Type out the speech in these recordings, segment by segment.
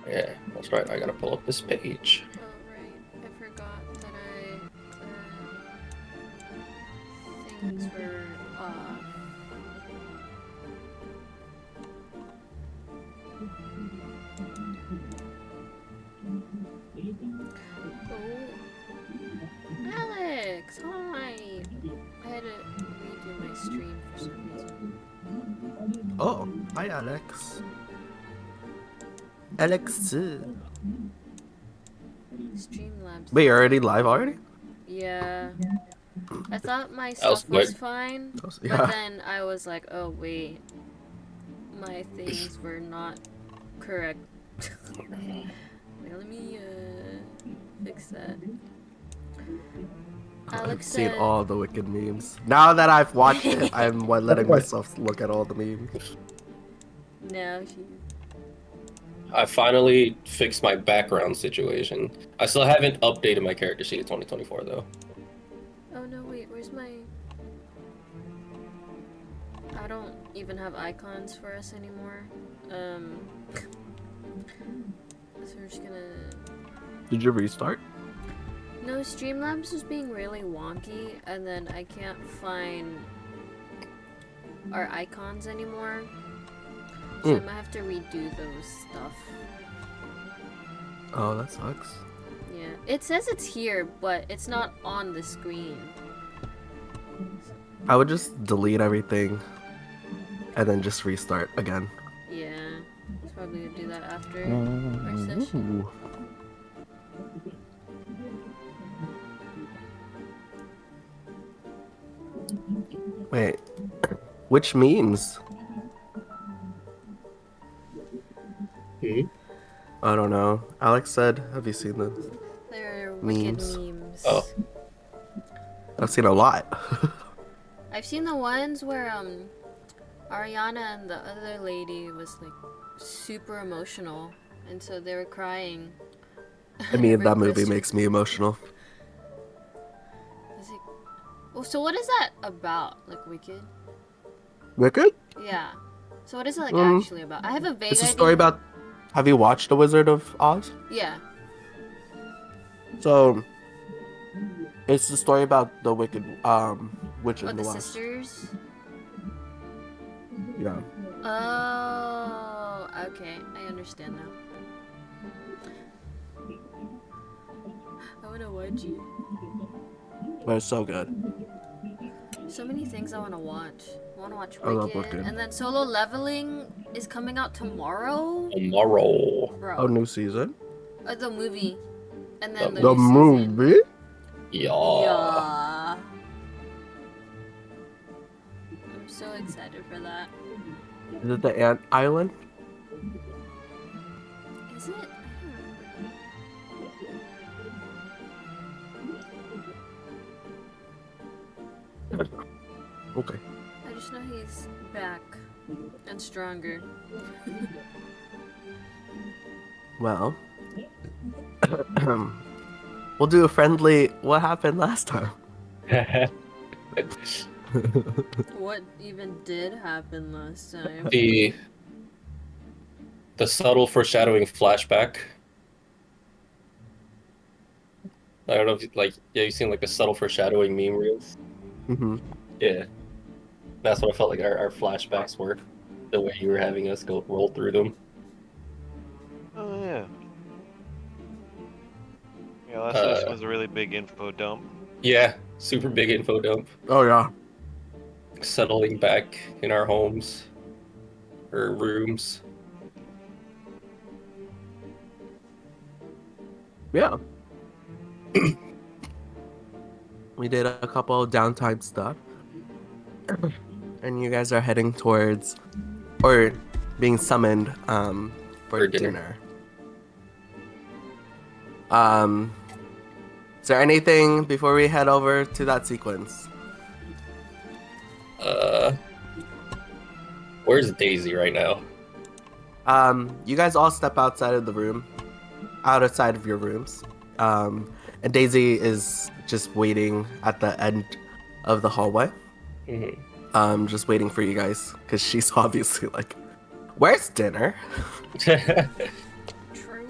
Yeah, that's right. I gotta pull up this page. Oh, right. I forgot that things were off. Oh, Alex! Hi! I had to redo my stream for some reason. Oh, hi Alex. Alex. Streamlabs. Wait, you're already live already? Yeah. I thought my That was stuff was quick. fine, but Yeah. then I was like, oh wait, my things were not correct. Wait, let me fix that. I've Alex seen said, all the Wicked memes. Now that I've watched it, I'm letting myself look at all the memes. no, she. I finally fixed my background situation. I still haven't updated my character sheet in 2024 though. Oh no, wait, where's my. I don't even have icons for us anymore. So we're just gonna. Did you restart? No, Streamlabs is being really wonky, and then I can't find our icons anymore. So I might have to redo those stuff. Oh, that sucks. Yeah, it says it's here, but it's not on the screen. I would just delete everything and then just restart again. Yeah, it's probably gonna do that after our session. Ooh. Wait, which memes? I don't know. Alex said, have you seen the They're wicked memes? memes. Oh. I've seen a lot. I've seen the ones where Ariana and the other lady was like super emotional, and so they were crying. I mean, that movie Request- makes me emotional. Is it... Oh, so what is that about? Like Wicked? Wicked? Yeah. So what is it like actually about? I have a vague It's a idea. story about. Have you watched The Wizard of Oz? Yeah. So, it's the story about the wicked witch Oh, in the the West. sisters? Yeah. Oh, okay. I understand now. I wanna watch it. But it's so good. So many things I wanna watch. I wanna watch I love Wicked, Wicked. and then Solo Leveling is coming out tomorrow. Tomorrow. Bro, Oh, new season? the movie, and then the The new season. movie? Yeah. Yeah. I'm so excited for that. Is it the Ant Island? Is it? I don't remember. Okay. I just know he's back and stronger. Well, we'll do a friendly. What happened last time? What even did happen last time? the subtle foreshadowing flashback. I don't know if you've seen like the subtle foreshadowing meme reels. Mm-hmm. Yeah, that's what I felt like our flashbacks were. The way you were having us go roll through them. Oh yeah. Yeah, last session was a really big info dump. Yeah, super big info dump. Oh yeah. Settling back in our homes or rooms. Yeah. We did a couple of downtime stuff. And you guys are heading towards, or being summoned for For dinner. Is there anything before we head over to that sequence? Where's Daisy right now? You guys all step outside of the room, outside of your rooms. And Daisy is just waiting at the end of the hallway. Mm-hmm. Just waiting for you guys, because she's obviously like, where's dinner? True.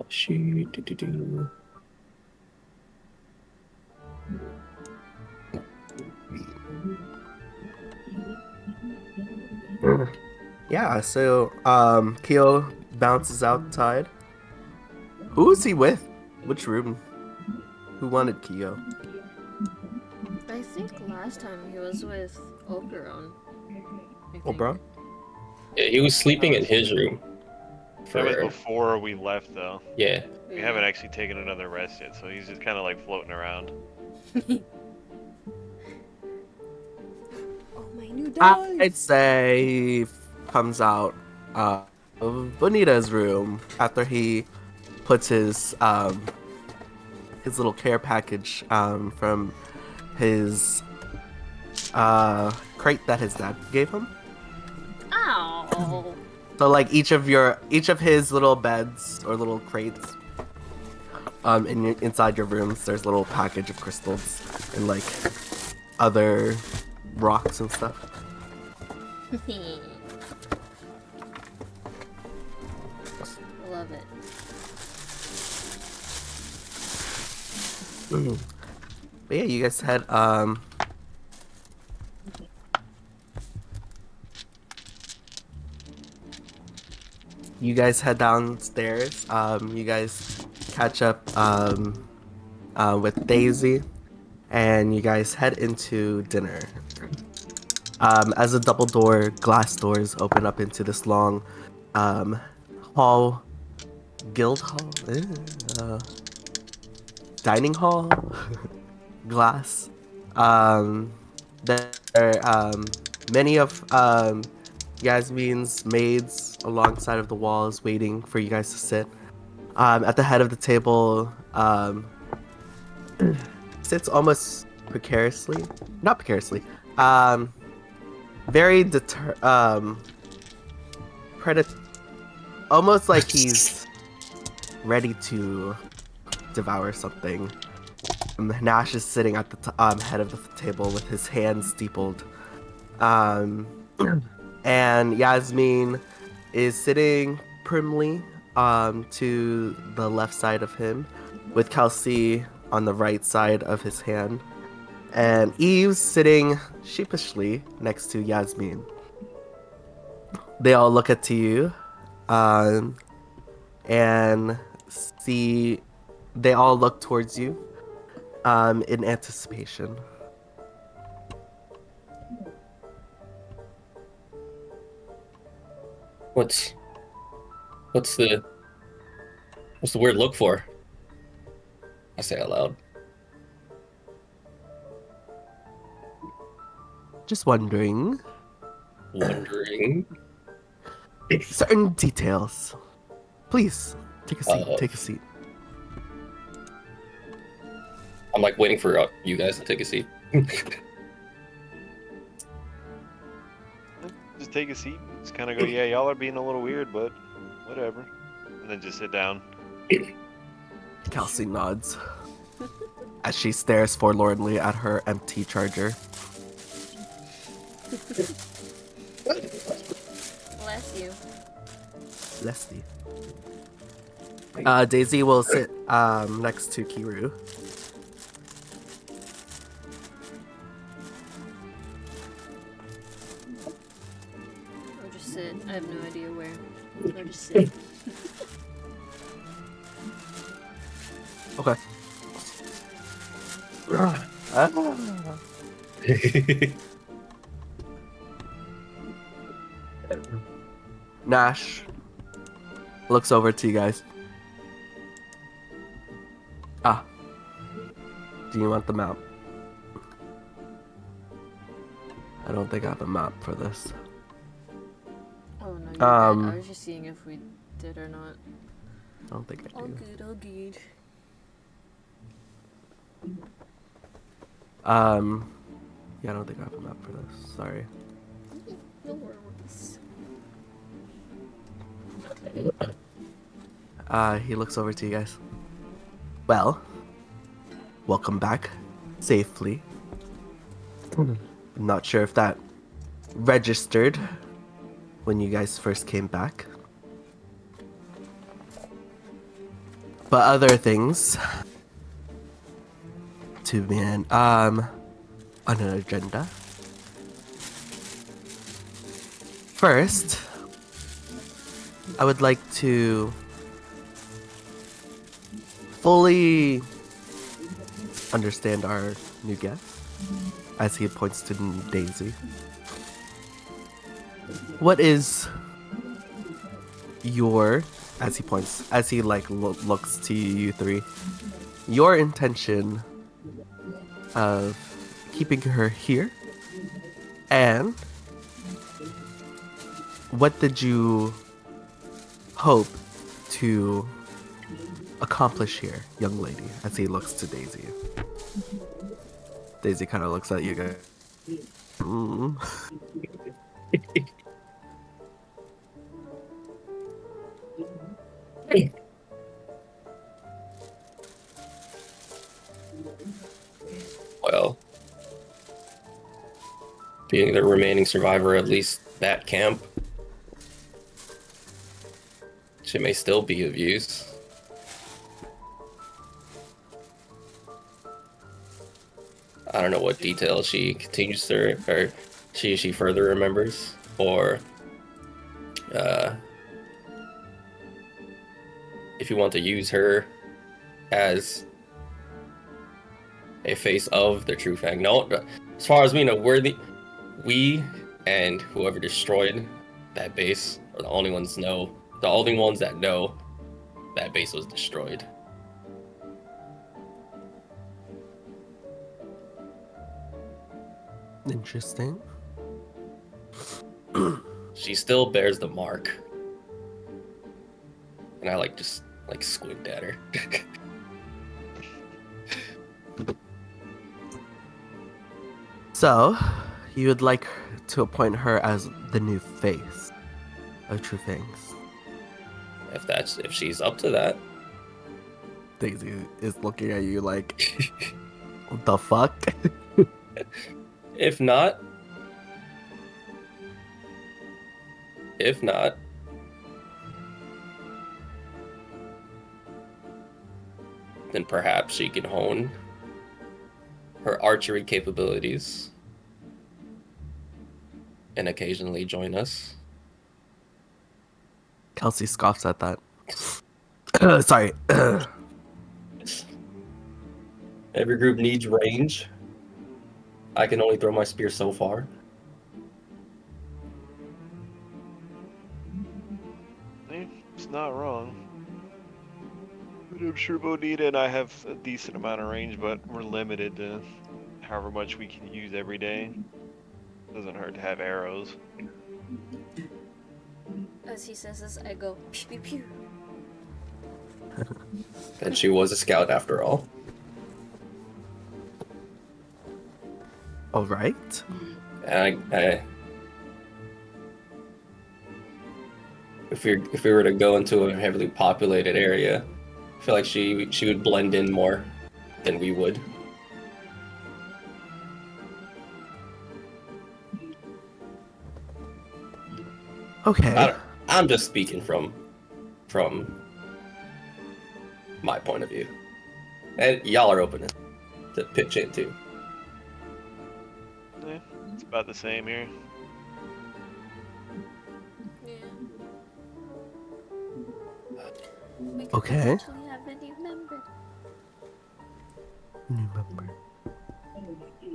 She do. Yeah, so Keo bounces outside. Who is he with? Which room? Who wanted Keo? I think last time he was with Oberon. Oh, bro. Yeah, he was sleeping in his room. That was For before we left, though. yeah. We haven't actually taken another rest yet, so he's just kind of like floating around. Oh, my new dog! I'd say he comes out of Bonita's room after he puts his little care package from his crate that his dad gave him. Ow! So like each of his little beds or little crates inside your rooms, there's a little package of crystals and like other rocks and stuff. Love it. But yeah, you guys had you guys head downstairs. You guys catch up with Daisy, and you guys head into dinner. As the glass doors open up into this long hall, guild hall, dining hall, glass. There are many of Yasmin's maids alongside of the walls waiting for you guys to sit. At the head of the table sits almost precariously, not precariously, very almost like he's ready to devour something. Nash is sitting at the head of the table with his hands steepled. And Yasmin is sitting primly to the left side of him, with Kelsey on the right side of his hand. And Eve's sitting sheepishly next to Yasmin. They all look at you and see, they all look towards you in anticipation. What's the word look for? I say out loud. Just wondering. Wondering. Certain details. Please, take a seat, take a seat. I'm like waiting for you guys to take a seat. Just take a seat. Just kind of go, yeah, y'all are being a little weird, but whatever. And then just sit down. Kelsey nods as she stares forlornly at her empty charger. Bless you. Bless you. Daisy will sit next to Kiru. Or just sit. I have no idea where. Or just sit. Okay. Nash looks over to you guys. Do you want the map? I don't think I have a map for this. Oh no, you're good. I was just seeing if we did or not. I don't think I do. All good, all good. Yeah, I don't think I have a map for this. Sorry. No worries. He looks over to you guys. Well, welcome back. Safely. I'm not sure if that registered when you guys first came back. but other things to be on an agenda. First, I would like to fully understand our new guest as he points to Daisy. What is your, as he points, as he like looks to you three, your intention of keeping her here, and what did you hope to accomplish here, young lady, as he looks to Daisy? Daisy kind of looks at you guys. Mm. Well, being the remaining survivor of at least that camp, she may still be of use. I don't know what details she continues to, or she further remembers, or if you want to use her as a face of the True Fang. No, as far as we know, we and whoever destroyed that base are the only ones that know that base was destroyed. Interesting. She still bears the mark. And I just squint at her. So, you would like to appoint her as the new face of True Fangs. If she's up to that. Daisy is looking at you like, what the fuck? If not, then perhaps she can hone her archery capabilities and occasionally join us. Kelsey scoffs at that. Sorry. Every group needs range. I can only throw my spear so far. It's not wrong. But I'm sure Bonita and I have a decent amount of range, but we're limited to however much we can use every day. Doesn't hurt to have arrows. As he says this, I go pew pew pew. And she was a scout after all. All right. And if we were to go into a heavily populated area, I feel like she would blend in more than we would. Okay. I'm just speaking from my point of view, and y'all are open to pitch in too. Yeah, it's about the same here. Yeah. We could Okay. potentially have a new member. New member.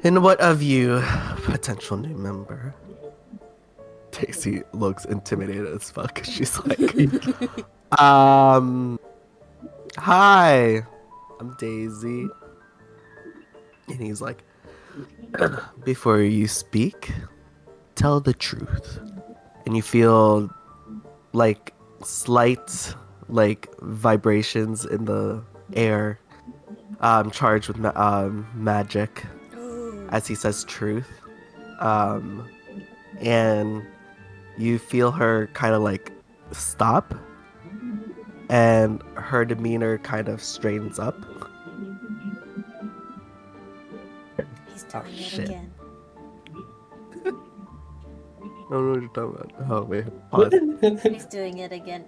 And what of you, potential new member? Daisy looks intimidated as fuck. She's like, hi, I'm Daisy. And he's like, before you speak, tell the truth. And you feel like slight vibrations in the air, charged with magic, as he says truth. And you feel her kind of stop, and her demeanor kind of straightens up. He's doing it shit. again. I don't know what you're talking about. Oh, wait. Pause. He's doing it again.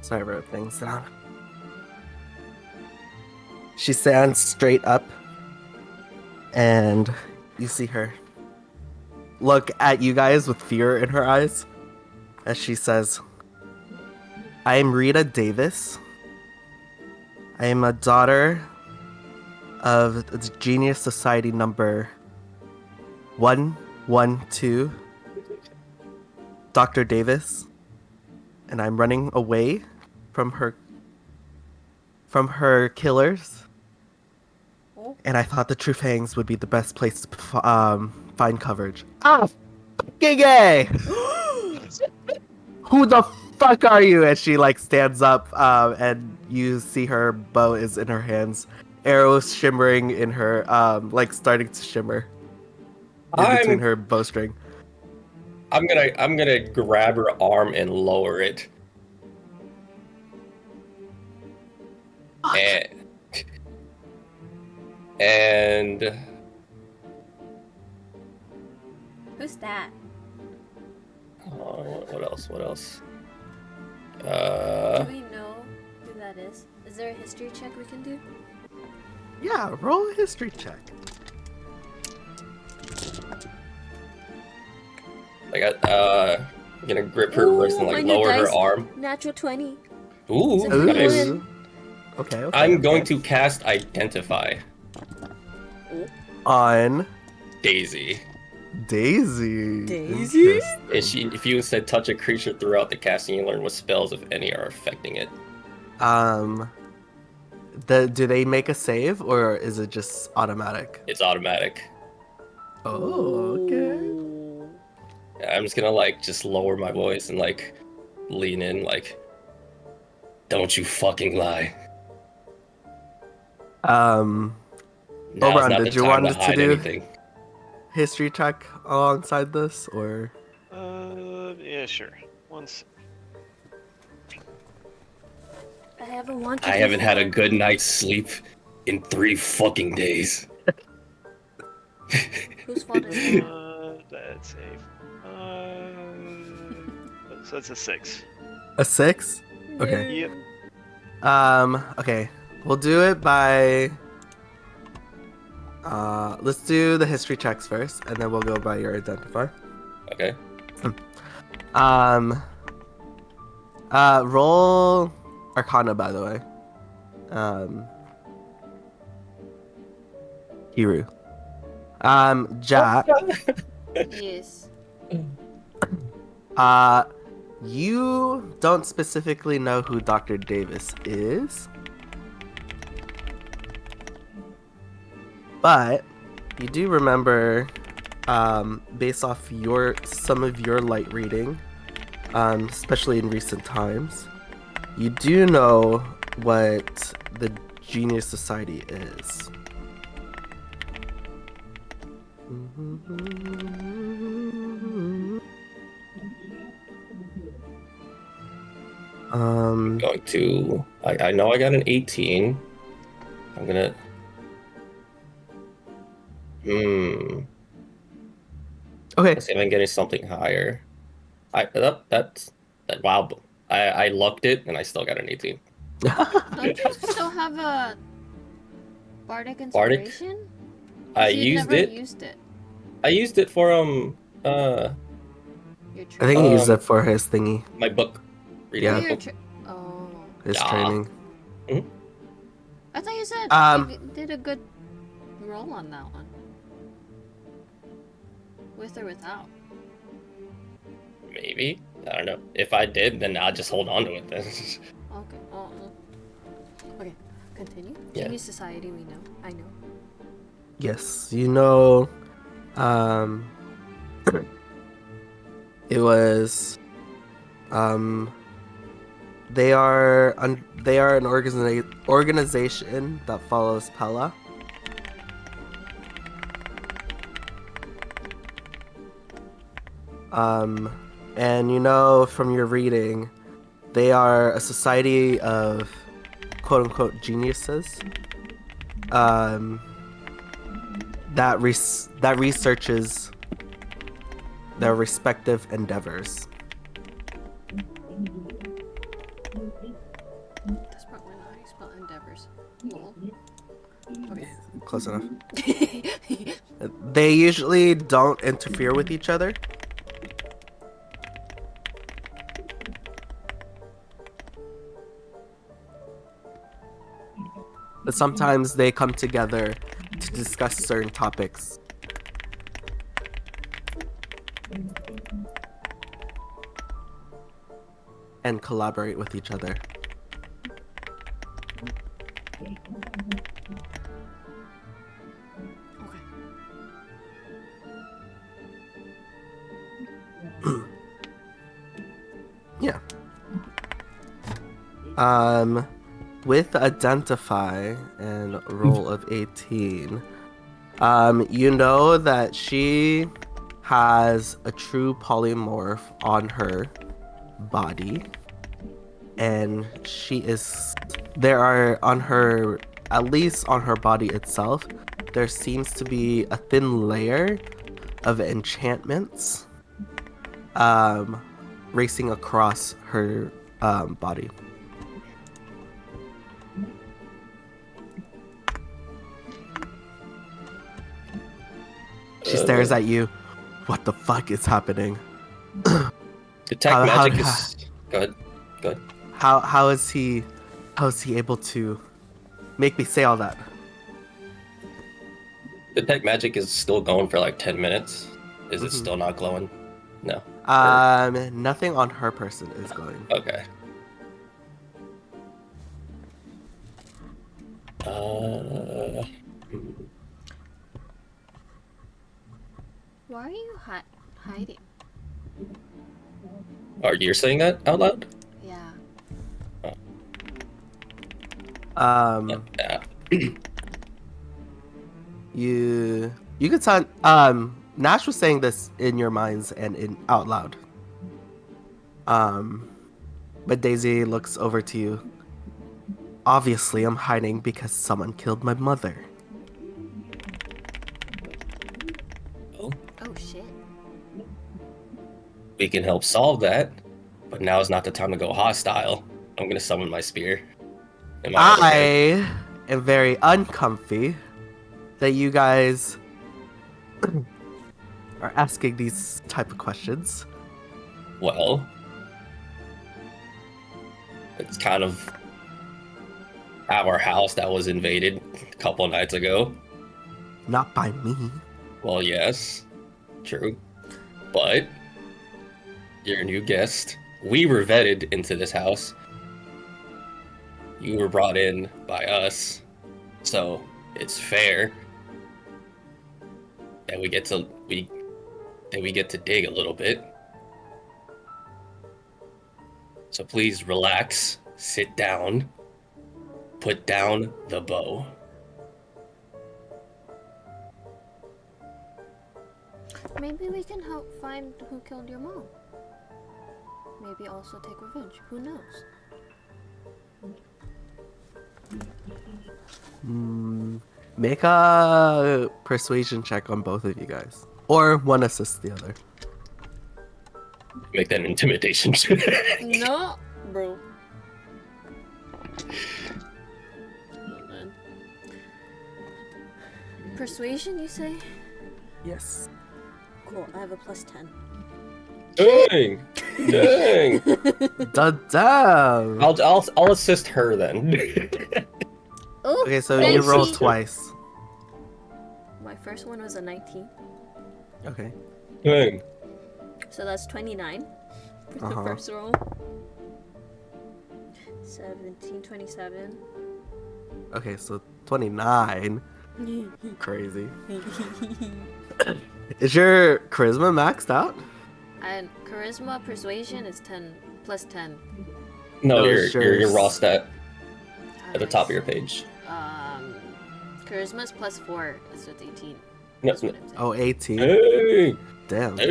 So I wrote things down. She stands straight up, and you see her look at you guys with fear in her eyes as she says, I am Rita Davis. I am a daughter of the Genius Society number 112, Dr. Davis, and I'm running away from her killers. Oh. And I thought the True Fangs would be the best place to find coverage. Ah, fucking gay! Who the fuck are you? And she like stands up, and you see her bow is in her hands, arrows shimmering in her, like starting to shimmer in between her bowstring. I'm gonna grab her arm and lower it. And Who's that? what else? Do we know who that is? Is there a history check we can do? Yeah, roll a history check. I'm gonna grip her wrist and Ooh, like my new lower her dice. arm. Natural 20. Ooh, Ooh. nice. Okay. I'm going to cast Identify. On Daisy. Daisy. Daisy? Interesting. If you instead touch a creature throughout the casting, you learn what spells, if any, are affecting it. Do they make a save or is it just automatic? It's automatic. Oh, okay. I'm just gonna like just lower my voice and like lean in like, don't you fucking lie. Now's Oberon, not did the you time want to us to hide do anything. history check alongside this, or? Yeah, sure. Once. I have a wonky. I haven't had a D4. good night's sleep in 3 fucking days. Whose fault is that? That's safe. So that's a 6. A 6? Okay. Yep. Okay. We'll do it by... let's do the history checks first, and then we'll go by your identify. Okay. Roll Arcana, by the way. Hiru. Jack. Yes. You don't specifically know who Dr. Davis is, but you do remember, based off some of your light reading, especially in recent times, you do know what the Genius Society is. Going to. I know I got an 18. I'm gonna. Okay. Let's see if I'm getting something higher. Wow. I lucked it and I still got an 18. Don't you still have a bardic inspiration? 'Cause I you've used never it. Used it. I used it for Your I think he used it for his thingy, my book. Reading Yeah. my book. Oh. his Yeah. training. I thought you said you did a good roll on that one. With or without? Maybe. I don't know. If I did, then I'll just hold on to it then. Okay. Okay. Continue. Yeah. Genius Society, we know. I know. Yes, you know, it was, they are an organization that follows Pella. And you know from your reading, they are a society of quote-unquote geniuses. That researches their respective endeavors. That's probably not how you spell endeavors. Lol. Okay. Close enough. They usually don't interfere with each other. But sometimes they come together to discuss certain topics. And collaborate with each other. Okay. Yeah. With identify and roll of 18, you know that she has a true polymorph on her body, and there are on her, at least on her body itself, there seems to be a thin layer of enchantments racing across her body. She stares at you. What the fuck is happening? Detect How- magic how- is good. Good. How is he able to make me say all that? Detect magic is still going for like 10 minutes. Is it Mhm. still not glowing? No. Nothing on her person is going. Okay. Why are you hiding? Are you saying that out loud? Yeah. Yeah. You could tell. Nash was saying this in your minds and in out loud. But Daisy looks over to you. Obviously, I'm hiding because someone killed my mother. Oh, Oh shit. we can help solve that, but now is not the time to go hostile. I'm gonna summon my spear. Am I okay? I am very uncomfy that you guys are asking these type of questions. Well, it's kind of our house that was invaded a couple nights ago. Not by me. Well, yes, true. But you're a new guest. We were vetted into this house. You were brought in by us. So it's fair that we get to dig a little bit. So please relax, sit down, put down the bow. Maybe we can help find who killed your mom. Maybe also take revenge. Who knows? Make a persuasion check on both of you guys. Or one assists the other. Make that an intimidation check. No, bro. Oh, man. Persuasion, you say? Yes. Cool. I have a +10. Dang! Dang! Damn. I'll assist her then. Oh, Okay, so Thank you you. roll twice. My first one was a 19. Okay. Dang. So that's 29 for the Uh-huh. first roll. 17, 27. Okay, so 29. Crazy. Is your charisma maxed out? And charisma persuasion is 10 plus 10. No, No, your raw yours. stat at the top of your page. Charisma's plus 4, so it's 18. No, That's what I'm saying. Oh, 18. Hey! Damn. Hey!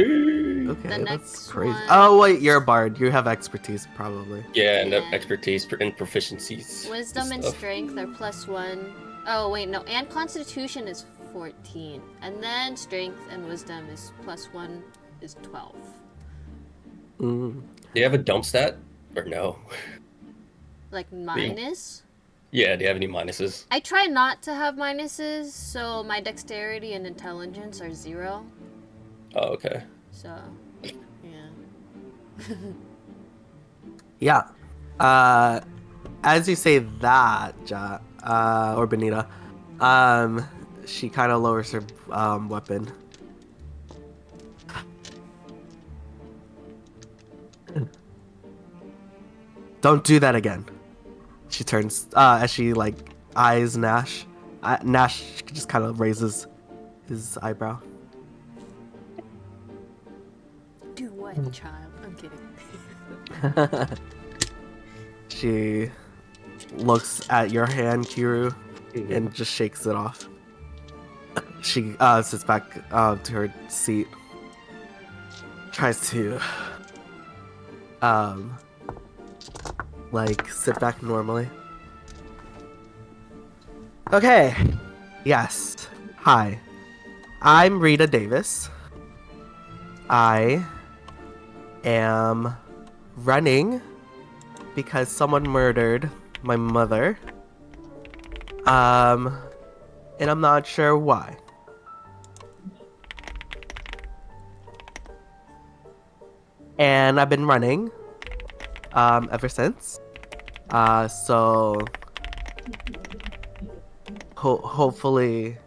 Okay, The that's next crazy. one Oh, wait, is- you're a bard. You have expertise, probably. Yeah, and Yeah. expertise and proficiencies. Wisdom and stuff. strength are plus 1. Oh, wait, no. And constitution is 14. And then strength and wisdom is plus 1 is 12. Mm. Do you have a dump stat? Or no? Like minus? Yeah, do you have any minuses? I try not to have minuses, so my dexterity and intelligence are 0. Oh, okay. So, yeah. Yeah. As you say that, or Benita, she kind of lowers her weapon. Don't do that again. She turns as she like eyes Nash. Nash just kind of raises his eyebrow. Do what, child? I'm kidding. She looks at your hand, Kiru, and just shakes it off. She sits back to her seat. Tries to like sit back normally. Okay. Yes. Hi. I'm Rita Davis. I am running because someone murdered my mother. And I'm not sure why. And I've been running ever since. So hopefully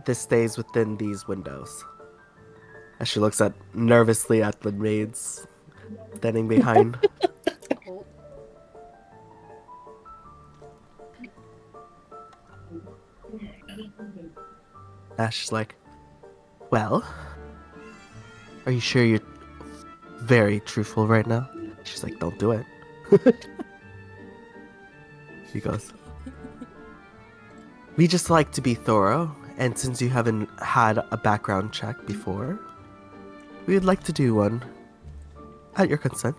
this stays within these windows. As she looks nervously at the maids standing behind. Oh. Ash is like, well, are you sure you're very truthful right now? She's like, don't do it. He goes, we just like to be thorough, and since you haven't had a background check before, we'd like to do one at your consent.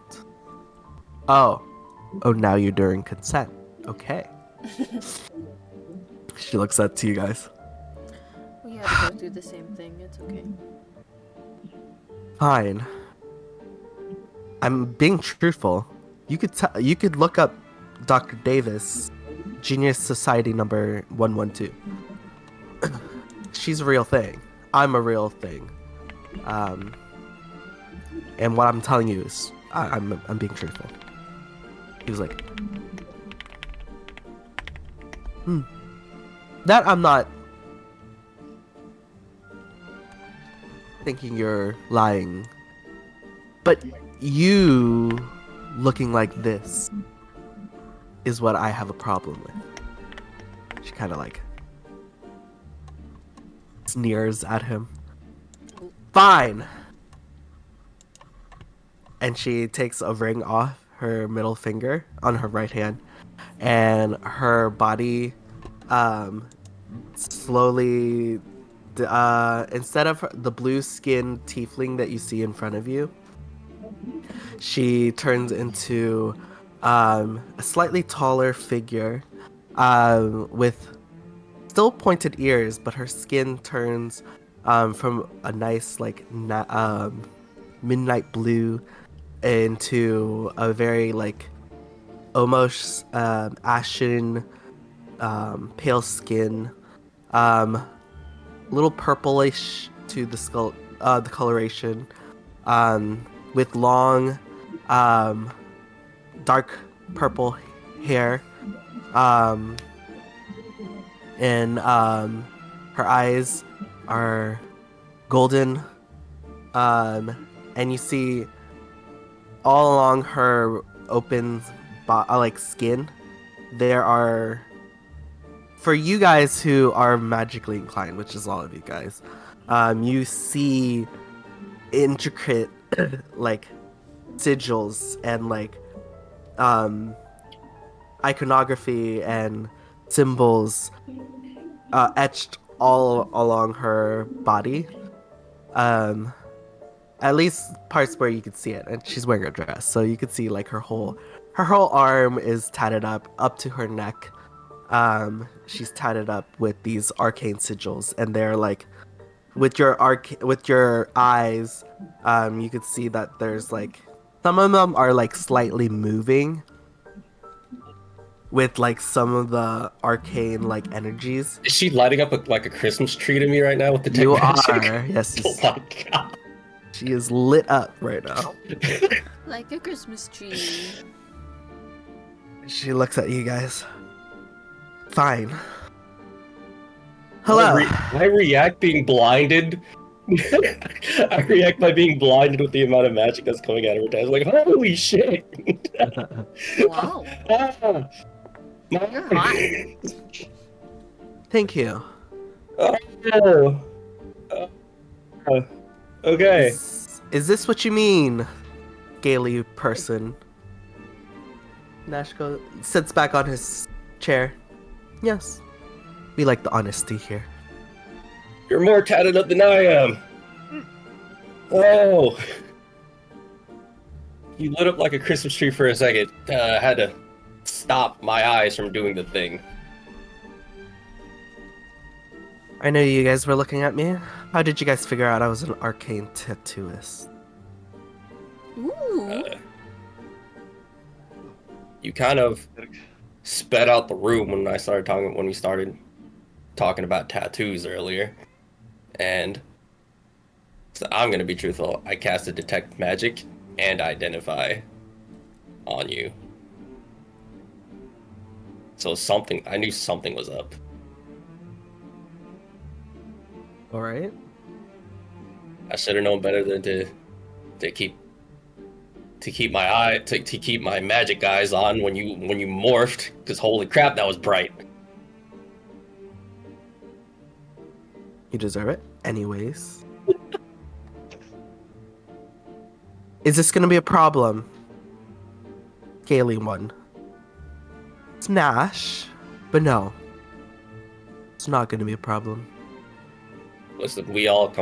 Oh, now you're during consent. Okay. She looks up to you guys. We had to go through the same thing. It's okay. Fine. I'm being truthful. You could look up Dr. Davis, Genius Society number 112. She's a real thing. I'm a real thing. And what I'm telling you is I'm being truthful. He was like, that I'm not thinking you're lying. But you looking like this is what I have a problem with. She kind of like sneers at him. Fine. And she takes a ring off her middle finger on her right hand, and her body slowly instead of the blue skinned tiefling that you see in front of you, she turns into a slightly taller figure with still pointed ears, but her skin turns from a nice like midnight blue into a very like almost ashen pale skin, little purplish to the skull, the coloration, with long dark purple hair, and her eyes are golden, and you see all along her open like skin there are, for you guys who are magically inclined, which is all of you guys, you see intricate like sigils and like iconography and symbols etched all along her body. At least parts where you could see it, and she's wearing a dress, so you could see like her whole arm is tatted up to her neck. She's tatted up with these arcane sigils, and they're like with your eyes, you could see that there's like some of them are like slightly moving, with like some of the arcane like energies. Is she lighting up like a Christmas tree to me right now with the You magic? are, yes. Oh my god. She is lit up right now. Like a Christmas tree. She looks at you guys. Fine. Hello. I react being blinded. I react by being blinded with the amount of magic that's coming out of her head. Like, holy shit! Wow. Ah, You're hot. Thank you. Oh. Okay. Is this what you mean, Gaily person? Nashko sits back on his chair. Yes. We like the honesty here. You're more tatted up than I am. Oh. You lit up like a Christmas tree for a second. I had to stop my eyes from doing the thing. I know you guys were looking at me. How did you guys figure out I was an arcane tattooist? Ooh. You kind of sped out the room when we started talking about tattoos earlier. And so I'm gonna be truthful. I casted detect magic and identify on you. So I knew something was up. All right. I should have known better than to keep my magic eyes on when you morphed, because holy crap, that was bright. You deserve it. Anyways. Is this gonna be a problem? Gaily one. It's Nash, but no. It's not gonna be a problem. Listen, we all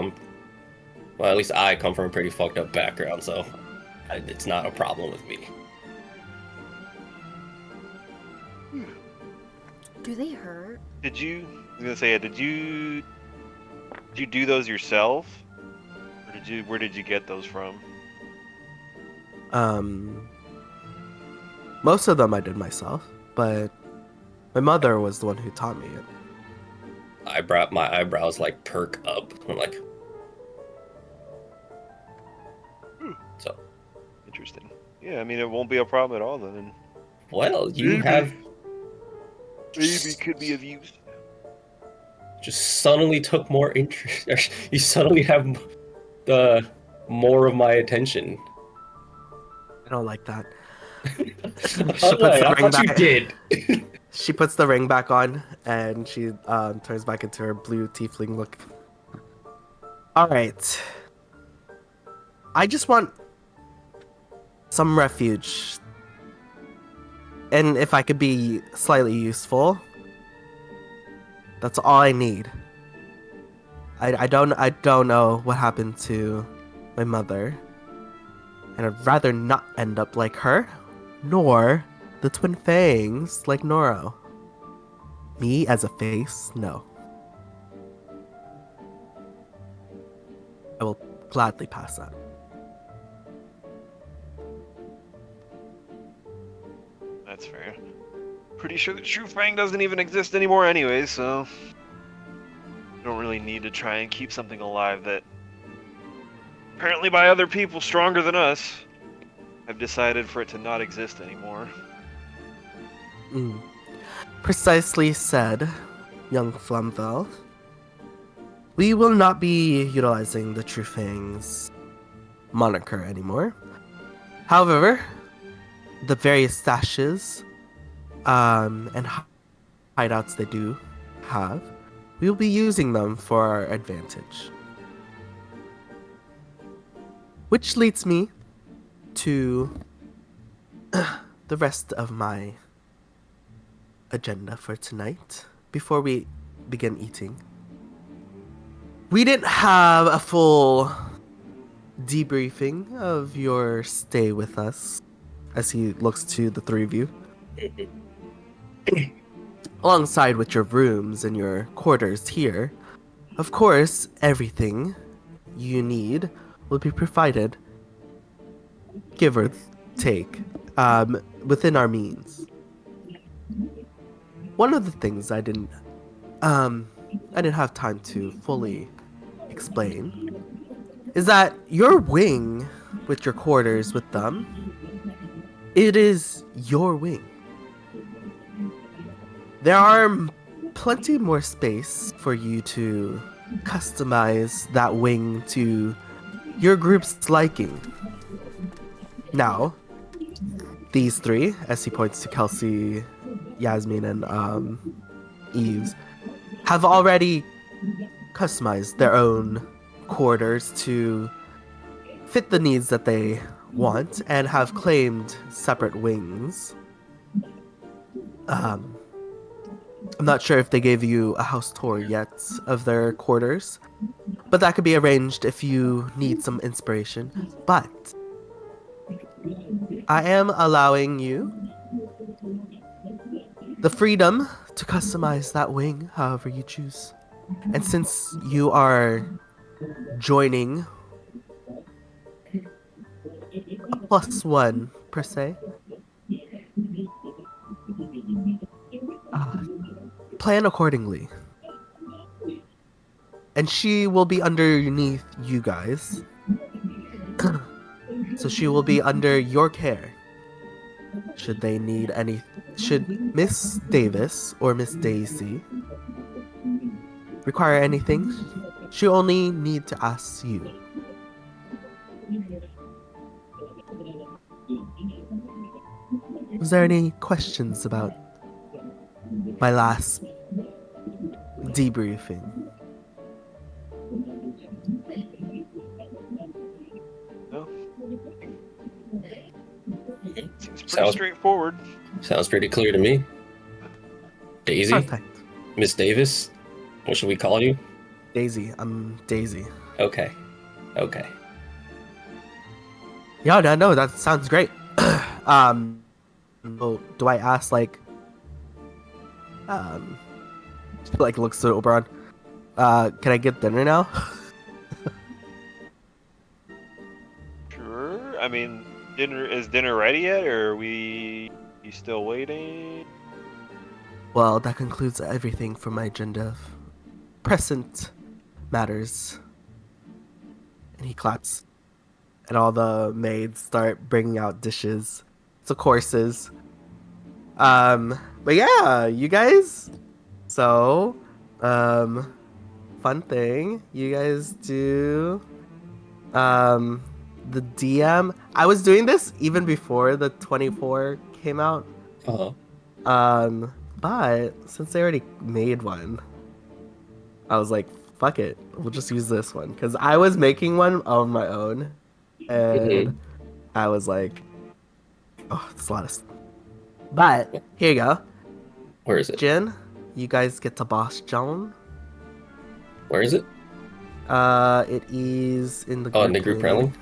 well, at least I come from a pretty fucked up background, so it's not a problem with me. Do they hurt? I was gonna say, did you do those yourself? Or where did you get those from? Most of them I did myself, but my mother was the one who taught me it. My eyebrows like perk up. I'm like, so. Interesting. Yeah, I mean, it won't be a problem at all then. Well, you Maybe. have Maybe could be of use. just suddenly took more interest. You suddenly have the more of my attention. I don't like that. I thought you did. She puts the ring back on and she turns back into her blue tiefling look. All right. I just want some refuge. And if I could be slightly useful, that's all I need. I don't know what happened to my mother. And I'd rather not end up like her, nor the twin fangs like Noro. Me as a face? No. I will gladly pass that. That's fair. Pretty sure the True Fang doesn't even exist anymore anyway, so you don't really need to try and keep something alive that apparently by other people stronger than us have decided for it to not exist anymore. Precisely said, young Flamvel. We will not be utilizing the True Fang's moniker anymore. However, the various stashes and hideouts they do have, we will be using them for our advantage. Which leads me to the rest of my agenda for tonight before we begin eating. We didn't have a full debriefing of your stay with us as he looks to the three of you. Alongside with your rooms and your quarters here, of course, everything you need will be provided, give or take, within our means. one of the things I didn't have time to fully explain is that your wing with your quarters with them, it is your wing. There are plenty more space for you to customize that wing to your group's liking. Now, these three, as he points to Kelsey, Yasmin, and Eves, have already customized their own quarters to fit the needs that they want and have claimed separate wings. I'm not sure if they gave you a house tour yet of their quarters, but that could be arranged if you need some inspiration. But I am allowing you the freedom to customize that wing however you choose. And since you are joining +1 per se, plan accordingly. And she will be underneath you guys. So she will be under your care. Should they need any, should Miss Davis or Miss Daisy require anything, she only need to ask you. Was there any questions about my last debriefing? No. Seems pretty Sounds- straightforward. Sounds pretty clear to me. Daisy? Perfect. Miss Davis? What should we call you? Daisy, I'm Daisy. Okay. Okay. Yeah, no, that sounds great. Oh, do I ask like looks to Oberon? Can I get dinner now? Sure. I mean, dinner ready yet, or are you still waiting? Well, that concludes everything for my agenda of present matters. And he claps. And all the maids start bringing out dishes. So courses. But yeah, you guys. So, fun thing. You guys do, the DM. I was doing this even before the 24 came out. Uh-huh. But since they already made one, I was like, fuck it. We'll just use this one. Because I was making one on my own. And I was like, oh, it's a lot of stuff. But here you go. Where is it? Jin, you guys get to boss Joan. Where is it? It is in the group. Oh, in the group rally?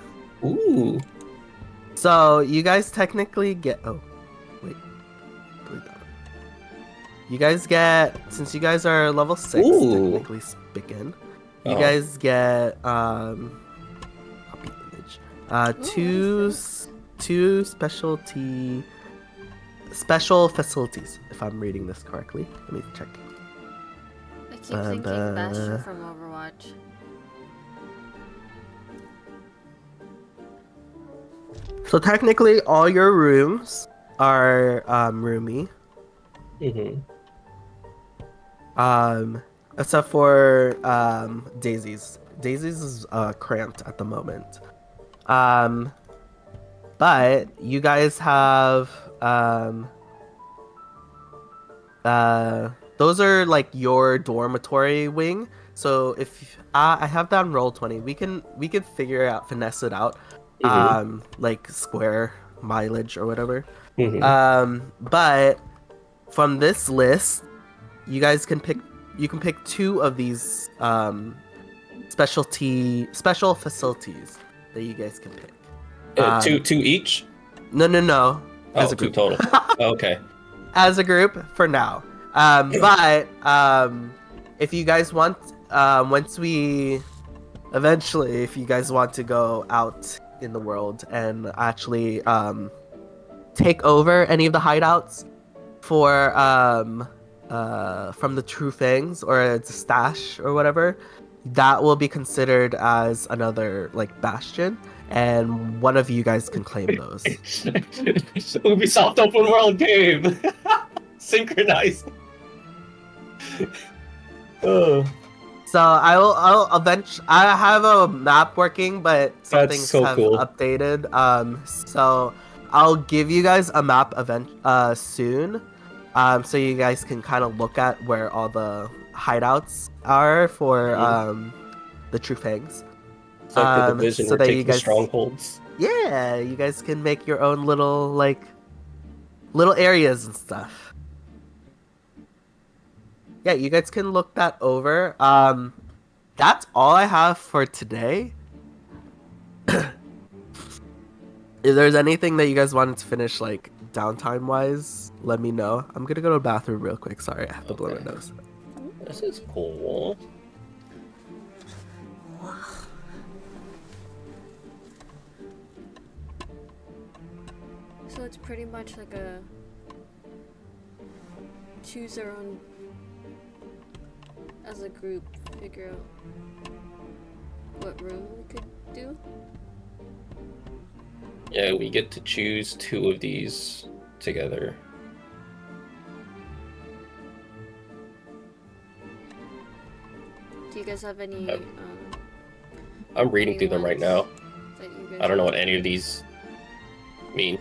Ooh. So you guys technically get. Oh, wait. Delete that. You guys get, since you guys are level 6, Ooh. technically speaking, you Oh. guys get copy image. Two special facilities, if I'm reading this correctly. Let me check. I keep thinking Bastion from Overwatch. So technically, all your rooms are roomy. Except for Daisy's. Daisy's is cramped at the moment. But you guys have those are like your dormitory wing. So if I have that on Roll20, we can figure out, finesse it out, like square mileage or whatever. But from this list, you guys can pick. You can pick 2 of these special facilities that you guys can pick. Two each? No. Oh, As a 2 group. total. Okay. As a group for now. But if you guys want, once we eventually, if you guys want to go out in the world and actually take over any of the hideouts, for from the True Fangs or a stash or whatever, that will be considered as another like bastion, and one of you guys can claim those. Ubisoft open world game. Synchronized. Oh, So I have a map working, but some That's things so have cool. updated. So I'll give you guys a map event soon. So you guys can kind of look at where all the hideouts are for the True Fangs. it's like the division. So We're that you taking guys, strongholds. yeah, you guys can make your own little little areas and stuff. Yeah, you guys can look that over. That's all I have for today. If there's anything that you guys wanted to finish like downtime wise, let me know. I'm gonna go to the bathroom real quick. Sorry, I have to blow my Okay. nose. This is cool. So it's pretty much like a choose our own as a group, figure out what room we could do. Yeah, we get to choose 2 of these together. Do you guys have any Yep. I'm reading through them right now. that you guys I don't know what want? any of these mean.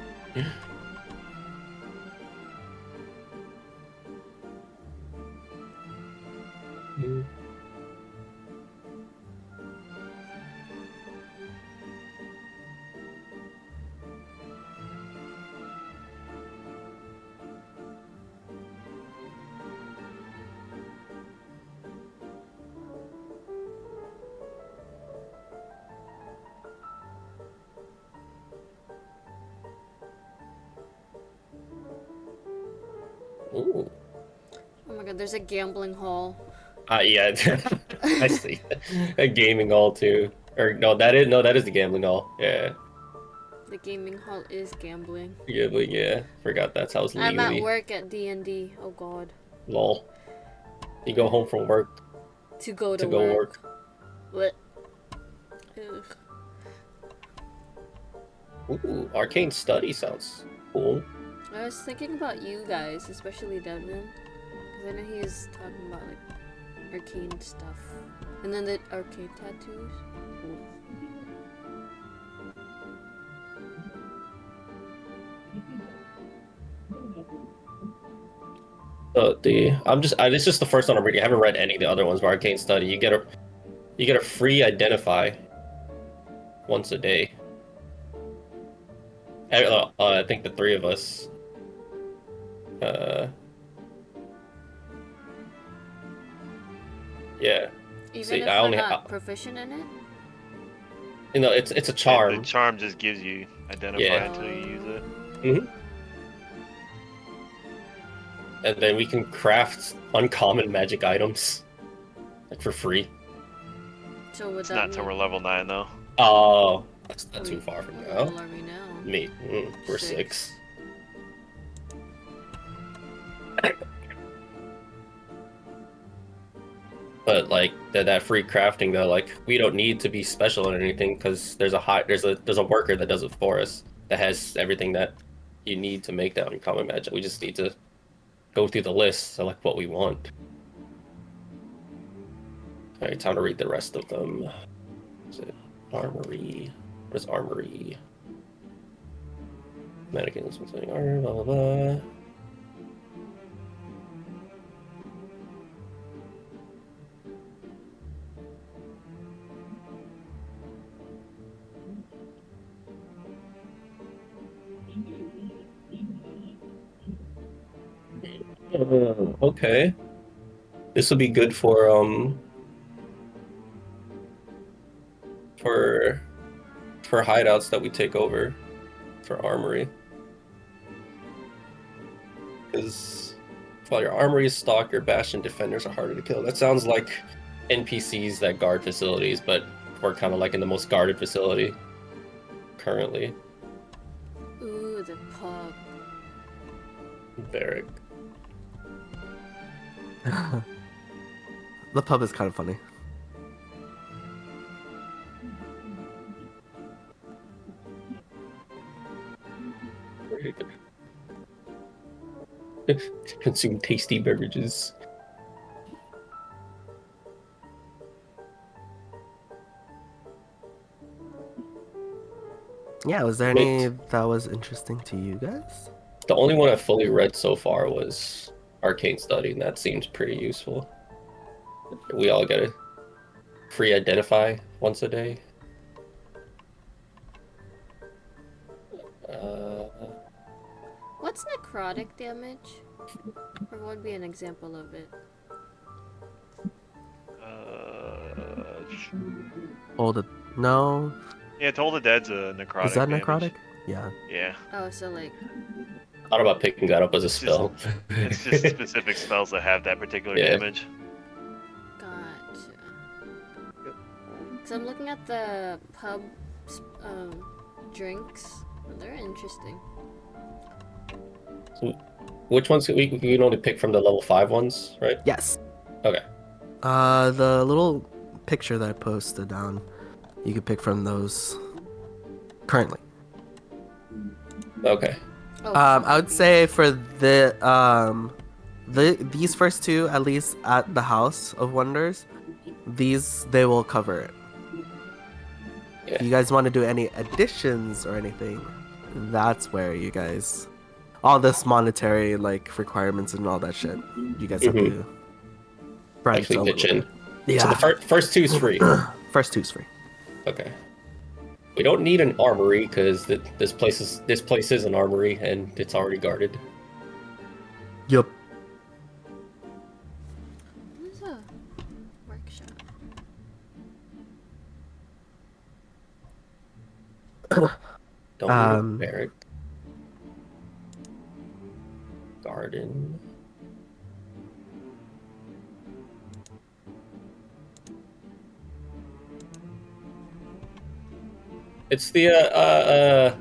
Ooh. Oh my god, there's a gambling hall. Yeah, I see. A gaming hall too. Or no, that is the gambling hall. Yeah. The gaming hall is gambling. Yeah, but yeah. Forgot that's how it's I'm legally. at work at D&D. Oh god. Lol. You go home from work To go to to go work. What? Ugh. Ooh, arcane study sounds cool. I was thinking about you guys, especially Devin, because I know he's talking about like arcane stuff, and then the arcane tattoos. Ooh. This is the first one I'm reading. I haven't read any of the other ones. But arcane study, you get a free identify once a day. I think the 3 of us. Yeah. Even See, if I we're only not ha- proficient in it. You know, it's a The charm, charm just gives you identify Yeah. until you use it. and then we can craft uncommon magic items, like for free. So would It's that not till we're mean- level 9 though. Oh, that's not Are too we- far from what now. level are we now? Me, we're 6. 6. But like that free crafting though, like we don't need to be special in anything because there's a worker that does it for us that has everything that you need to make that uncommon magic. We just need to go through the list, select what we want. All right, time to read the rest of them. Is it armory? What is armory? Mannequins, armor, blah blah blah. Okay. This will be good for hideouts that we take over for armory. Because while your armory is stock, your bastion defenders are harder to kill. That sounds like NPCs that guard facilities, but we're kind of like in the most guarded facility currently. Ooh, the pub. Barrack. The pub is kind of funny. Consume tasty beverages. Yeah, was there any that was interesting to you guys? The only one I fully read so far was Arcane Study, and that seems pretty useful. We all get a free identify once a day. What's necrotic damage? Or what would be an example of it? Hold it. No. Yeah, Toll the Dead's a necrotic. Is that damage. necrotic? Yeah. Yeah. Oh, so like, I thought about picking that up as a spell. It's just specific spells that have that particular Yeah. damage. gotcha. So I'm looking at the pub drinks. They're interesting. Which ones we can only pick from the level 5 ones, right? Yes. Okay. The little picture that I posted down, you could pick from those currently. Okay. Oh, I would say for these first two, at least at the House of Wonders, these they will cover it. Yeah. If you guys want to do any additions or anything, that's where you guys, all this monetary like requirements and all that shit, you guys have to branch Actually a pitch little in. bit. So Yeah, the first two's free. first two's free. Okay. We don't need an armory because this place is an armory and it's already guarded. Yup. Where's a workshop? Don't need Um, a barrack. Garden. It's the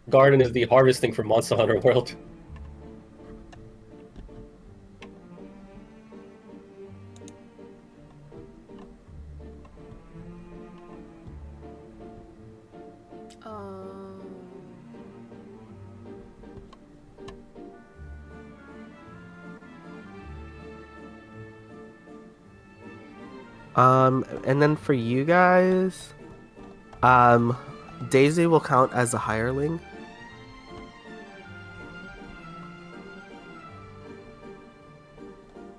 garden is the harvesting from Monster Hunter World. Oh. And then for you guys, Daisy will count as a hireling.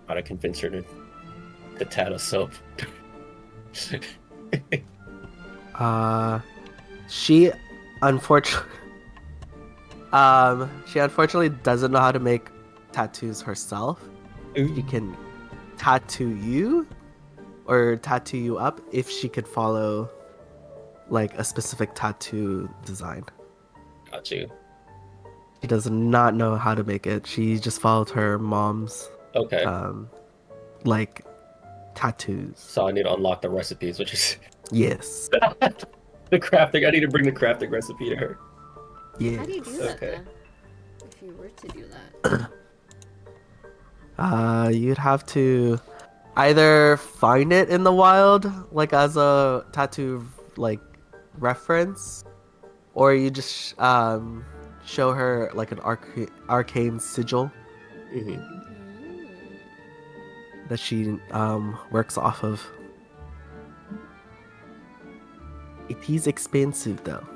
Gotta convince her to tat us up. She unfortunately, she unfortunately doesn't know how to make tattoos herself. She can tattoo you or tattoo you up if she could follow like a specific tattoo design. Got you. She does not know how to make it. She just followed her mom's Okay. like tattoos. So I need to unlock the recipes, which is Yes. the crafting. I need to bring the crafting recipe to her. Yes. How do you do that Okay. then? If you were to do that. You'd have to either find it in the wild, like as a tattoo like reference, or you just show her like an arcane sigil Mm-hmm. Mm. that she works off of. It is expensive though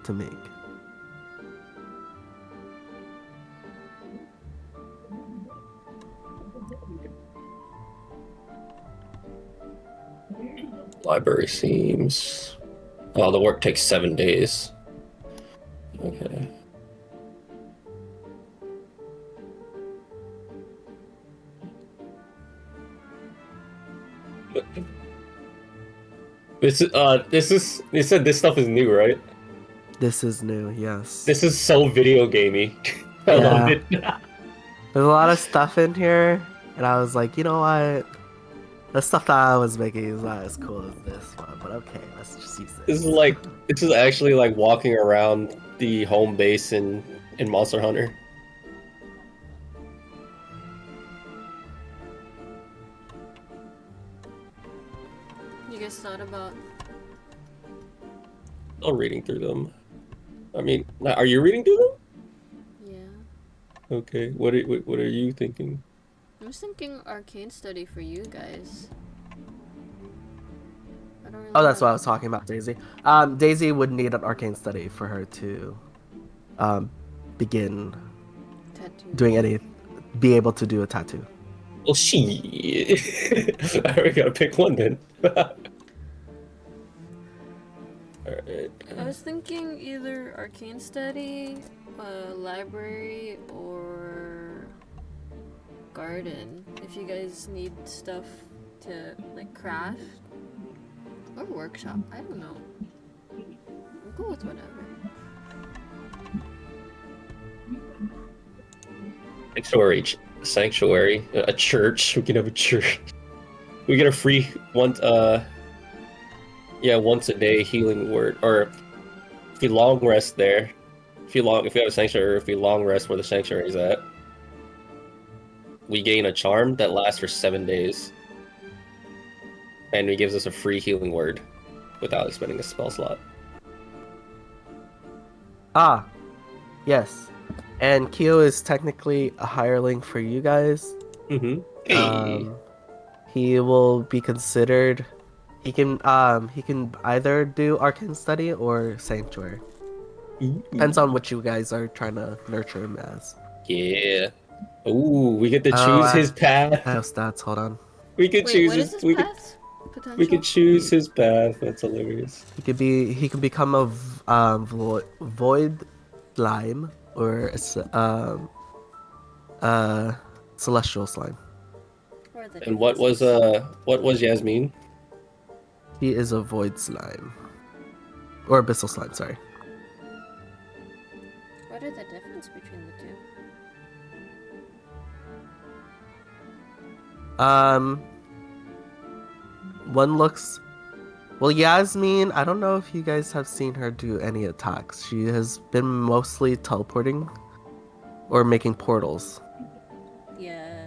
to make. Library seems. Oh, the work takes 7 days. Okay. You said this stuff is new, right? This is new, yes. This is so video gamey. I love it. There's a lot of stuff in here, and I was like, you know what? The stuff that I was making is not as cool as this one, but okay, let's just use this. This is actually like walking around the home base in Monster Hunter. guys thought about? Still reading through them. I mean, are you reading through them? Yeah. Okay. What are you thinking? I was thinking arcane study for you guys. I don't really Oh, that's have- what I was talking about, Daisy. Daisy would need an arcane study for her to begin tattoo. be able to do a tattoo. Well, she. I already gotta pick one then. Alright. I was thinking either arcane study, library, or garden. If you guys need stuff to like craft or workshop, I don't know. I'm cool with whatever. Sanctuary, a church. We can have a church. We get a free once a day healing word, or if you long rest there, if you have a sanctuary, or if you long rest where the sanctuary is at, we gain a charm that lasts for 7 days, and it gives us a free healing word without expending a spell slot. Ah, yes. And Kyo is technically a hireling for you guys. Hey. He will be considered. He can either do arcane study or sanctuary. Depends on what you guys are trying to nurture him as. Yeah. Ooh, we get to Oh, choose his path. I have stats. Hold on. We could Wait, choose what is his. this path? Potential? We could choose his path. That's hilarious. He can become a void slime or a celestial slime. Or the And what was Yasmin? He is a void slime or abyssal slime. Sorry. What are the difference between the two? One looks. Well, Yasmin, I don't know if you guys have seen her do any attacks. She has been mostly teleporting or making portals. Yeah.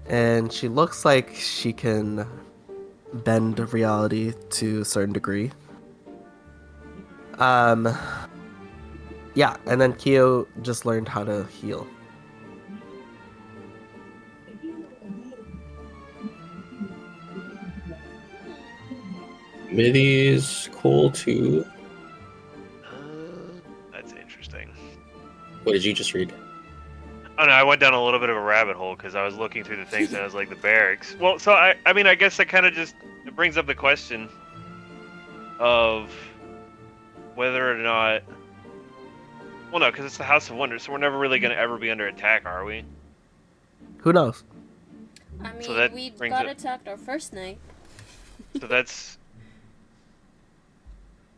And she looks like she can bend reality to a certain degree. Yeah, and then Kyo just learned how to heal. Middy's cool too. That's interesting. What did you just read? Oh no, I went down a little bit of a rabbit hole because I was looking through the things and I was like the barracks. Well, so I mean, I guess that kind of just it brings up the question of whether or not. Well, no, because it's the House of Wonders, so we're never really gonna ever be under attack, are we? Who knows? I mean, So that we brings got it- attacked our first night. So that's.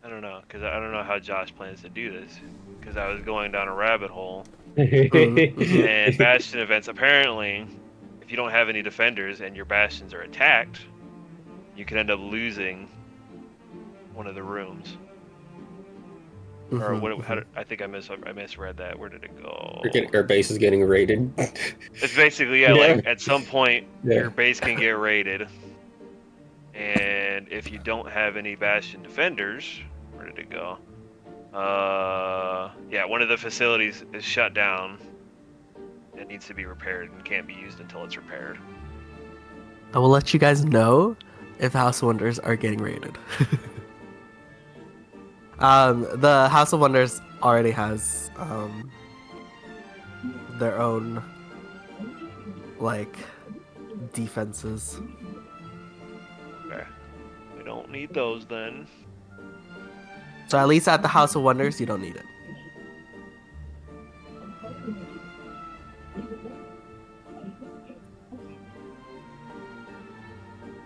I don't know, because I don't know how Josh plans to do this, because I was going down a rabbit hole. And bastion events, apparently, if you don't have any defenders and your bastions are attacked, you can end up losing one of the rooms. Or what? I think I misread that. Where did it go? Our base is getting raided. It's basically like at some point Yeah. your base can get raided, and if you don't have any bastion defenders, where did it go? Yeah, one of the facilities is shut down. It needs to be repaired and can't be used until it's repaired. I will let you guys know if the House of Wonders are getting raided. The House of Wonders already has their own like defenses. Okay. We don't need those then. So at least at the House of Wonders, you don't need it.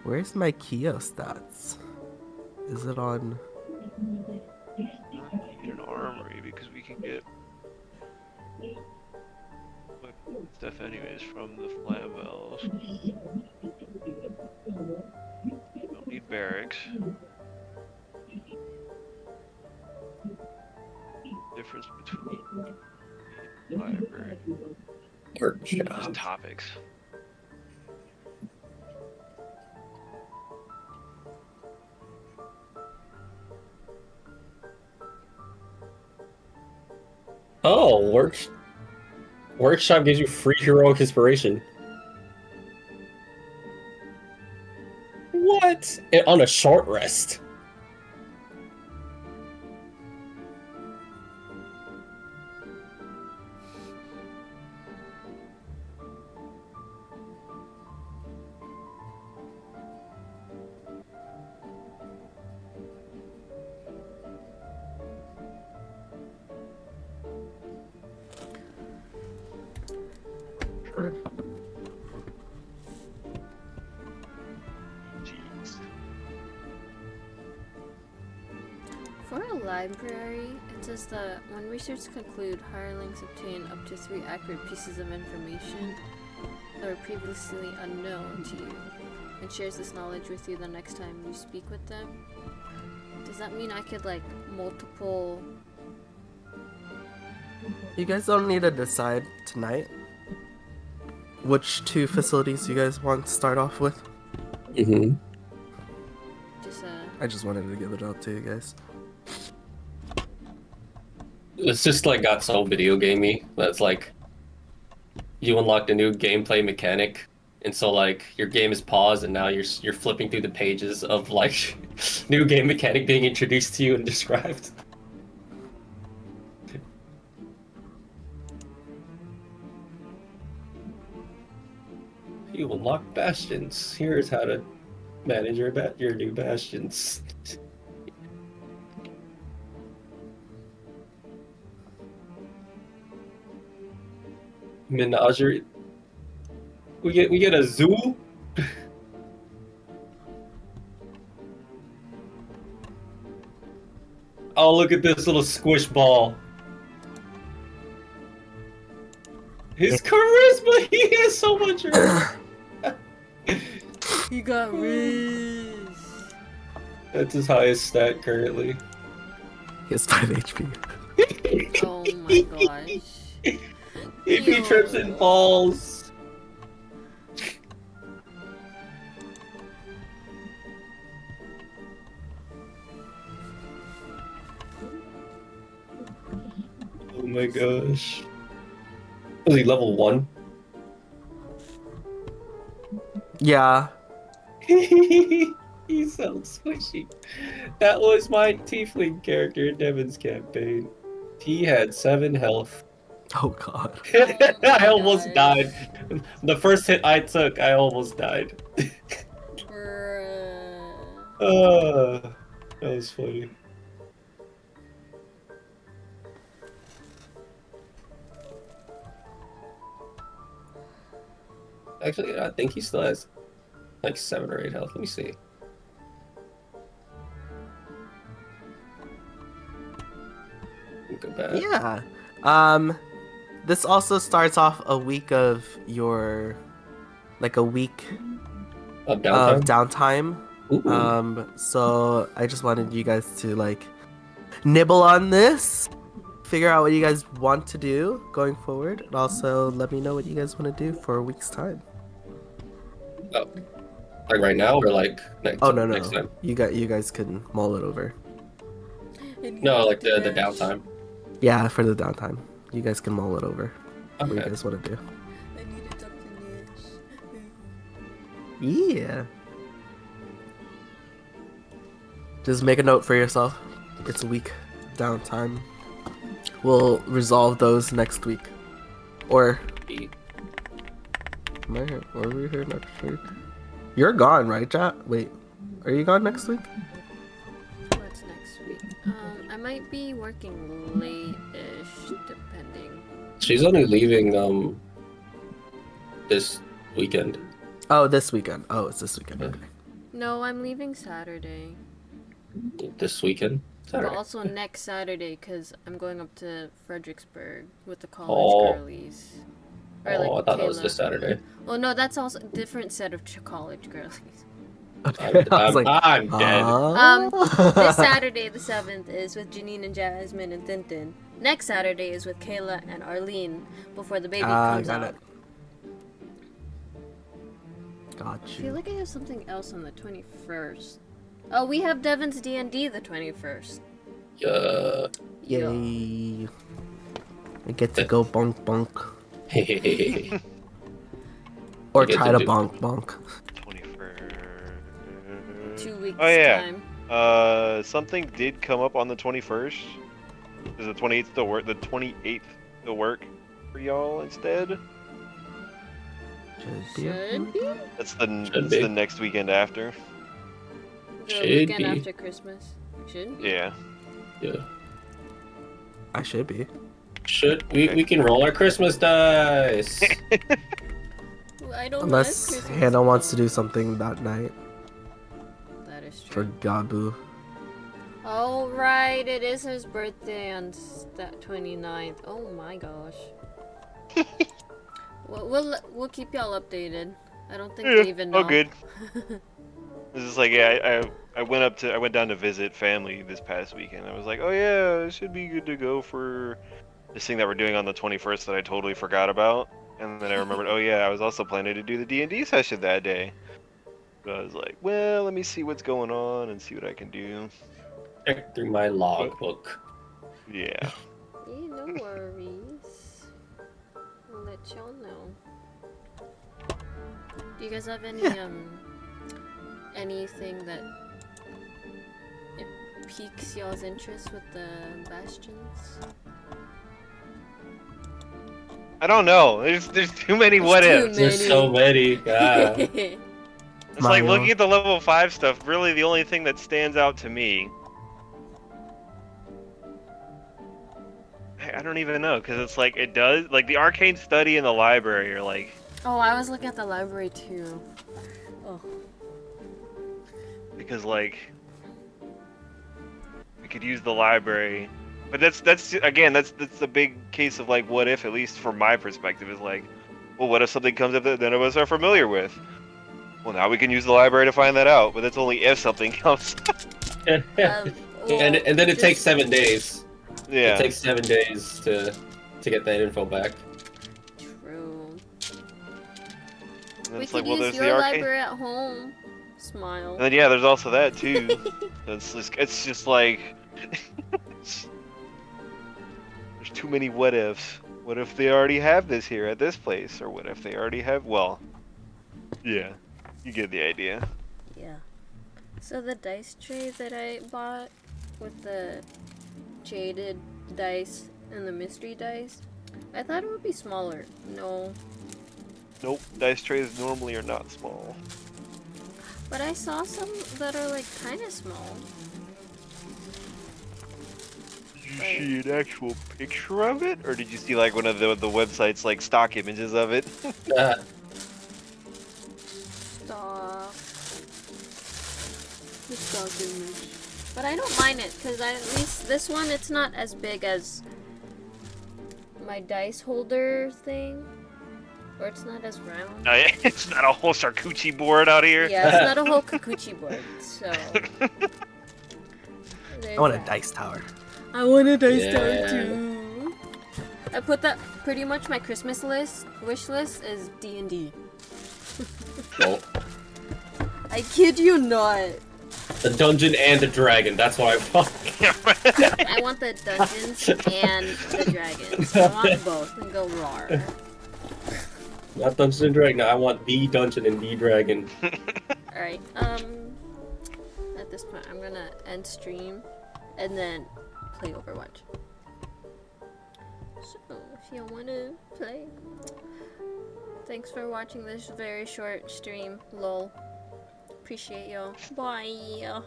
Where's my Kyo stats? Is it on? We need an armory because we can get stuff anyways from the Flamels. Don't need barracks. Difference between library. Workshop. Just topics. Oh, workshop gives you free heroic inspiration. What? On a short rest. Jeez. For a library, it says that when research conclude, hirelings obtain up to 3 accurate pieces of information that were previously unknown to you, and shares this knowledge with you the next time you speak with them. Does that mean I could like multiple? You guys don't need to decide tonight which 2 facilities you guys want to start off with. Mm-hmm. Just I just wanted to give it up to you guys. It's just like got so video gamey. That's like you unlocked a new gameplay mechanic, and so like your game is paused, and now you're flipping through the pages of like new game mechanic being introduced to you and described. You unlock bastions. Here's how to manage your new bastions. Menagerie. We get a zoo. Oh, look at this little squish ball. His charisma, he has so much charisma. he got Riz. That's his highest stat currently. He has 5 HP. Oh my gosh. If he trips and falls. Oh my gosh. Was he level 1? Yeah. He sounds squishy. That was my tiefling character in Devin's campaign. He had 7 health. Oh god. I almost died. The first hit I took, I almost died. Bruh. That was funny. Actually, I think he still has like 7 or 8 health. Let me see. Go back. Yeah. This also starts off a week of your, like a week Of of downtime. downtime. Ooh. So I just wanted you guys to like nibble on this, figure out what you guys want to do going forward, and also let me know what you guys want to do for a week's time. Oh. Like right now or like next? Oh no next no, time? you guys can mull it over. No, like the downtime. Yeah, for the downtime, you guys can mull it over. What do you Okay. guys want to do? I need to talk to Nish. Yeah. Just make a note for yourself. It's a week downtime. We'll resolve those next week. Or am I here? Are we here next week? You're gone, right, Chat? Wait, are you gone next week? What's next week? I might be working late-ish, depending. She's only leaving this weekend. Oh, this weekend. Oh, it's this weekend. Yeah. Okay. No, I'm leaving Saturday. This weekend? Saturday. But also next Saturday, because I'm going up to Fredericksburg with the college Oh. girlies. Oh, I thought that was Kayla. this Saturday. Oh no, that's also a different set of college girlies. Okay. I was like, I'm dead. This Saturday, the 7th, is with Janine and Jasmine and Tintin. Next Saturday is with Kayla and Arlene before the baby comes got out. it. Got I feel you. like I have something else on the 21st. Oh, we have Devin's D&D the 21st. Yeah. Yeah. Yay. I get to go bonk bonk. You Or get try to to do- bonk bonk. 21st. 2 weeks Oh yeah. time. Something did come up on the 21st. Does the 28th still work? The 28th still work for y'all instead? Should be. Should be That's the Should that's be. the next weekend after. the Should weekend be. after Christmas. Should be. Yeah. Yeah. I should be. Should Okay. we can roll our Christmas dice? I don't Unless like Christmas Hannah wants to do balls. something that night That is for true. Gabu. Oh right, it is his birthday on that 29th. Oh my gosh. We'll keep y'all updated. I don't think they even know. Oh, good. This is like, yeah, I went down to visit family this past weekend. I was like, oh yeah, it should be good to go for this thing that we're doing on the 21st that I totally forgot about. And then I remembered, oh yeah, I was also planning to do the D&D session that day. So I was like, well, let me see what's going on and see what I can do. Check through my logbook. Yeah. Yeah, no worries. I'll let y'all know. Do you guys have any anything that it piques y'all's interest with the bastions? I don't know. There's too many There's what too ifs. There's so many. Yeah. It's like Mario. looking at the level 5 stuff, really the only thing that stands out to me. I don't even know, because it's like, it does, like the arcane study in the library are like, Oh, I was looking at the library too. Oh, because like, we could use the library. But that's again, that's a big case of like, what if, at least from my perspective, is like, well, what if something comes up that none of us are familiar with? Well, now we can use the library to find that out, but that's only if something comes. and well, and then it takes just- 7 days. Yeah. It takes 7 days to get that info back. True. And We it's could like, well, use there's your the arcane. library at home. Smile. And then yeah, there's also that too. It's just like there's too many what ifs. What if they already have this here at this place, or what if they already have? Well, yeah, you get the idea. Yeah. So the dice tray that I bought with the jaded dice and the mystery dice, I thought it would be smaller. No. Nope, dice trays normally are not small. But I saw some that are like kind of small. Did you see an actual picture of it, or did you see like one of the websites like stock images of it? Stop. The stock image. But I don't mind it, because at least this one, it's not as big as my dice holder thing. Or it's not as round. It's not a whole charcuterie board out here. Yeah, it's not a whole Kikuchi board, so... I want a dice tower. I want a dice Yeah. tower too. I put that, pretty much my Christmas wish list is D&D. No. I kid you not. The dungeon and the dragon. That's what I want. I want the dungeons and the dragons. I want both and go roar. Not Dungeons and Dragon. I want the dungeon and the dragon. Alright, at this point I'm gonna end stream and then play Overwatch. So, if you wanna play, thanks for watching this very short stream, lol. Appreciate y'all. Bye!